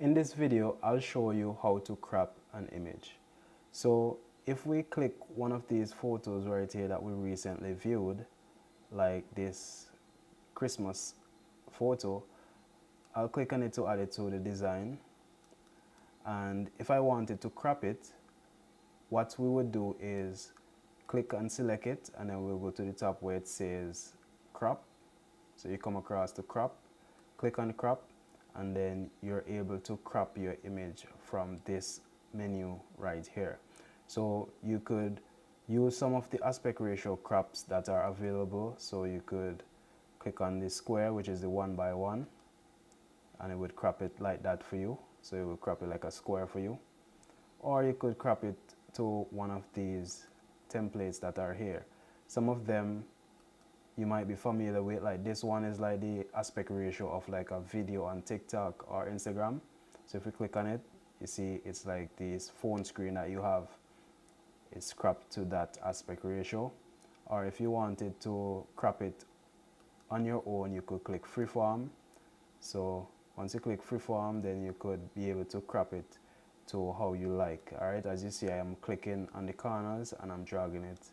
In this video, I'll show you how to crop an image. So if we click one of these photos right here that we recently viewed, like this Christmas photo, I'll click on it to add it to the design. And if I wanted to crop it, what we would do is click and select it, and then we'll go to the top where it says crop. So you come across to crop, click on crop, and then you're able to crop your image from this menu right here. So you could use some of the aspect ratio crops that are available. So you could click on the square, which is the 1:1, and it would crop it like that for you. So it will crop it like a square for you. Or you could crop it to one of these templates that are here. Some of them you might be familiar with, like this one is like the aspect ratio of like a video on TikTok or Instagram. So if you click on it, you see it's like this phone screen that you have, it's cropped to that aspect ratio. Or if you wanted to crop it on your own, you could click freeform. So once you click freeform, then you could be able to crop it to how you like. Alright, as you see, I am clicking on the corners and I'm dragging it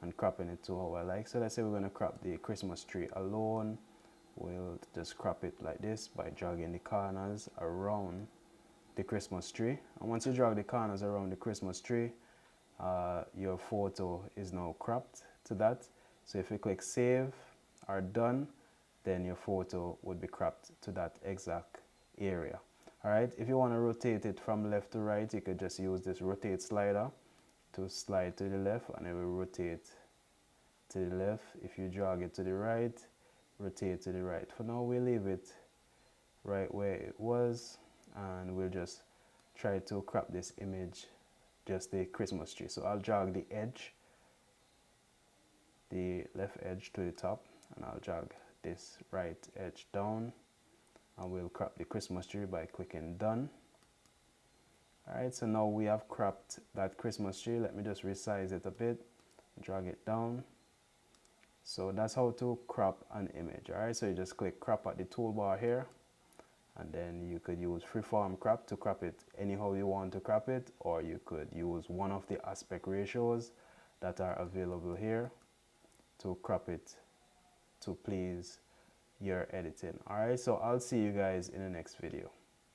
and cropping it to how I like. So let's say we're going to crop the Christmas tree alone. We'll just crop it like this by dragging the corners around the Christmas tree. And once you drag the corners around the Christmas tree, your photo is now cropped to that. So if you click save or done, then your photo would be cropped to that exact area. Alright, if you want to rotate it from left to right, you could just use this rotate slider to slide to the left, and it will rotate to the left. If you drag it to the right, rotate to the right. For now, we'll leave it right where it was, and we'll just try to crop this image, just the Christmas tree. So I'll drag the edge, the left edge to the top, and I'll drag this right edge down, and we'll crop the Christmas tree by clicking done. Alright, so now we have cropped that Christmas tree. Let me just resize it a bit, drag it down. So that's how to crop an image. Alright, so you just click crop at the toolbar here, and then you could use freeform crop to crop it anyhow you want to crop it, or you could use one of the aspect ratios that are available here to crop it to please your editing. Alright, so I'll see you guys in the next video.